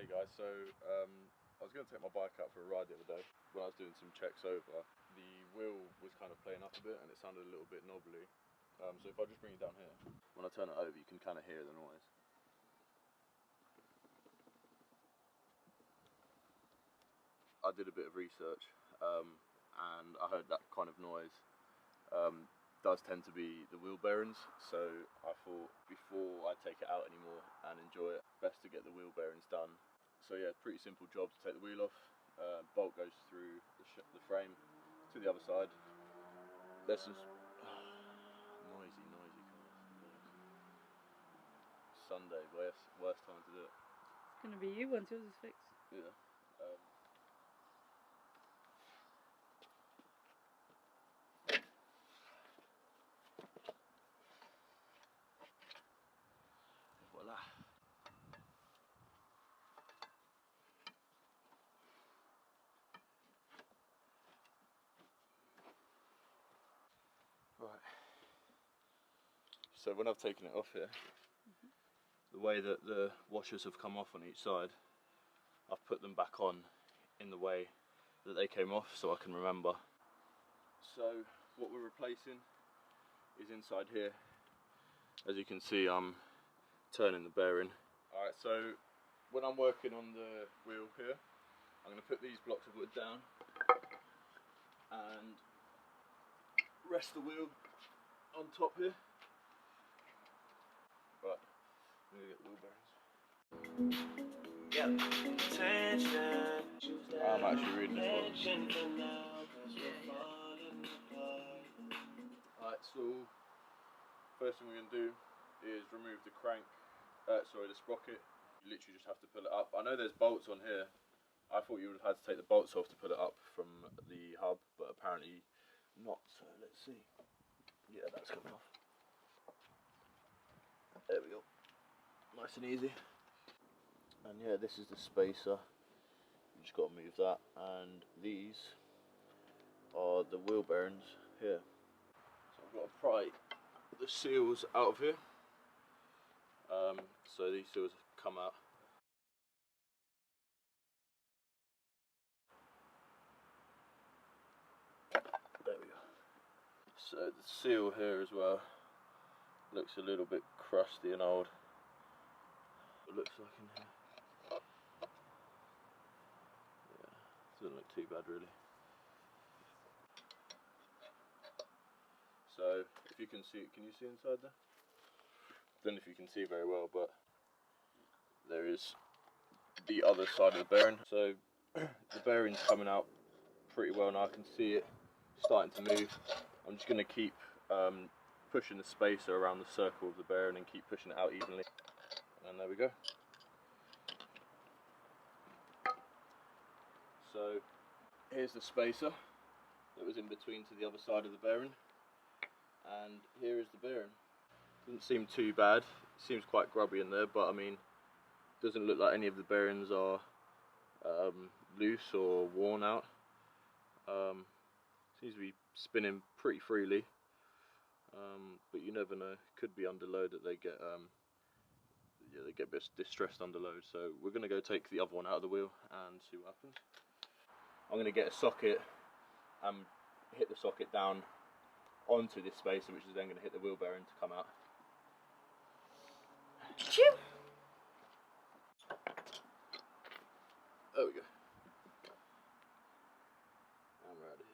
Hey guys, so I was going to take my bike out for a ride the other day. When I was doing some checks over, the wheel was kind of playing up a bit and it sounded a little bit knobbly. So if I just bring it down here, when I turn it over you can kind of hear the noise. I did a bit of research and I heard that kind of noise does tend to be the wheel bearings, so I thought before I take it out anymore and enjoy it, best to get the wheel bearings done. So yeah, pretty simple job to take the wheel off. Bolt goes through the frame to the other side. There's some noisy cars. Sunday, worst time to do it. It's going to be you once yours is fixed. Yeah. Voila. Right. So when I've taken it off here, the way that the washers have come off on each side, I've put them back on in the way that they came off so I can remember. So what we're replacing is inside here. As you can see, I'm turning the bearing. Alright, so when I'm working on the wheel here, I'm going to put these blocks of wood down and rest the wheel on top here. Right, I'm going to get the wheel bearings. I'm actually reading this one. Alright, so first thing we're going to do is remove the crank, the sprocket. You literally just have to pull it up. I know there's bolts on here. I thought you would have had to take the bolts off to pull it up from the hub, but apparently not, so let's see. Yeah, that's coming off. There we go. Nice and easy. And yeah, this is the spacer. You just got to move that, and these are the wheel bearings here. So I've got to pry the seals out of here. So these seals have come out. There we go. So the seal here as well looks a little bit crusty and old. It looks like in here. Yeah, doesn't look too bad really. So if you can see, can you see inside there? Don't know if you can see very well, but there is the other side of the bearing. So the bearing's coming out pretty well now. I can see it starting to move. I'm just going to keep pushing the spacer around the circle of the bearing and keep pushing it out evenly. And there we go. So here's the spacer that was in between to the other side of the bearing, and here is the bearing. Doesn't seem too bad. It seems quite grubby in there, but I mean, doesn't look like any of the bearings are loose or worn out. Seems to be spinning pretty freely, but you never know. Could be under load that they get they get a bit distressed under load. So we're going to go take the other one out of the wheel and see what happens. I'm going to get a socket and hit the socket down onto this spacer, which is then going to hit the wheel bearing to come out. There we go. I'm ready.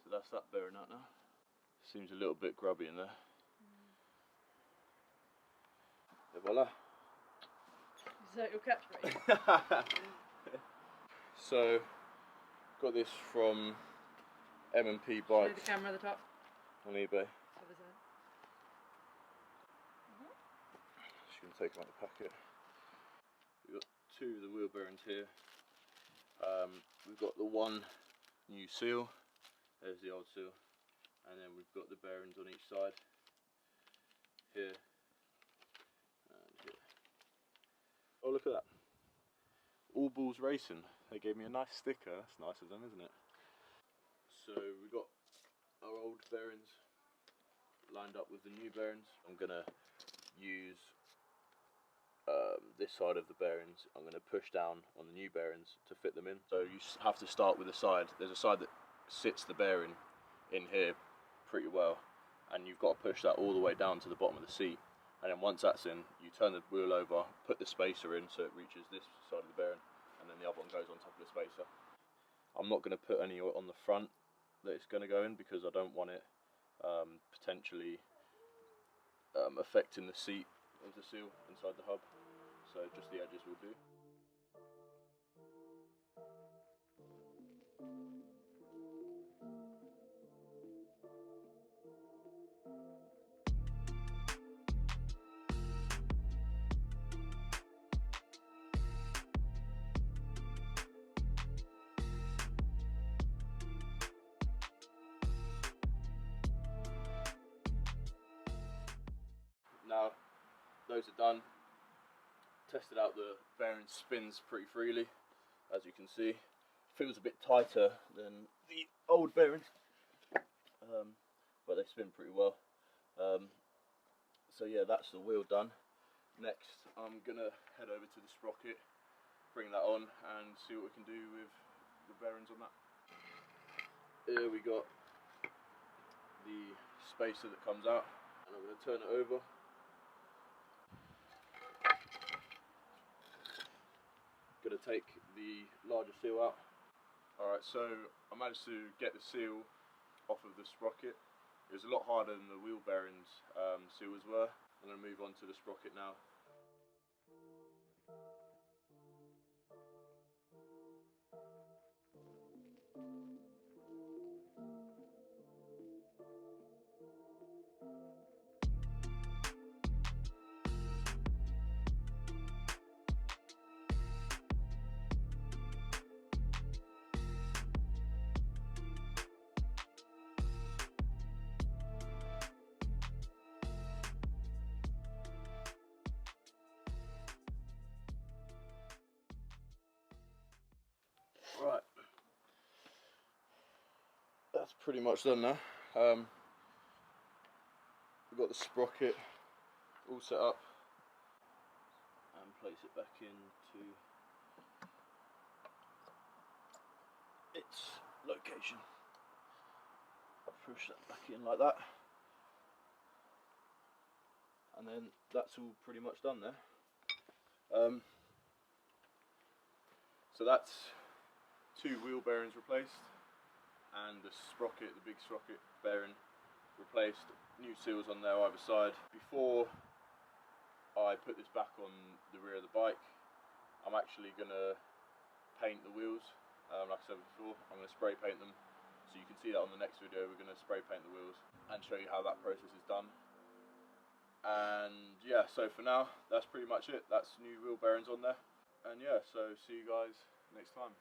So that's that bearing out now. Seems a little bit grubby in there. Et voila. Is that your catchphrase? So, got this from M&P Bikes. Show the camera at the top. On eBay. Other side. Just going to take them out the packet. We've got two of the wheel bearings here. We've got the one new seal. There's the old seal. And then we've got the bearings on each side. Here. And here. Oh, look at that. All Balls Racing. They gave me a nice sticker. That's nice of them, isn't it? So we've got our old bearings lined up with the new bearings. I'm going to use this side of the bearings, I'm going to push down on the new bearings to fit them in. So you have to start with the side. There's a side that sits the bearing in here pretty well, and you've got to push that all the way down to the bottom of the seat. And then once that's in, you turn the wheel over, put the spacer in so it reaches this side of the bearing, and then the other one goes on top of the spacer. I'm not going to put any on the front that it's going to go in because I don't want it potentially affecting the seat of the seal inside the hub. So just the edges will do. Now those are done. Tested out the bearing, spins pretty freely, as you can see. Feels a bit tighter than the old bearings, but they spin pretty well. So yeah, that's the wheel done. Next I'm gonna head over to the sprocket, bring that on and see what we can do with the bearings on that. Here we got the spacer that comes out, and I'm gonna turn it over. Going to take the larger seal out. Alright, so I managed to get the seal off of the sprocket. It was a lot harder than the wheel bearings seals were. I'm going to move on to the sprocket now. Right, that's pretty much done now. We've got the sprocket all set up and place it back into its location. Push that back in like that, and then that's all pretty much done there. So that's 2 wheel bearings replaced, and the sprocket, the big sprocket bearing replaced. New seals on there either side. Before I put this back on the rear of the bike, I'm actually going to paint the wheels. Like I said before, I'm going to spray paint them. So you can see that on the next video. We're going to spray paint the wheels and show you how that process is done. And yeah, so for now, that's pretty much it. That's new wheel bearings on there. And yeah, so see you guys next time.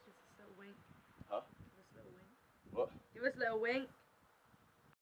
Give us a little wink. Huh? Give us a little wink. What? Give us a little wink.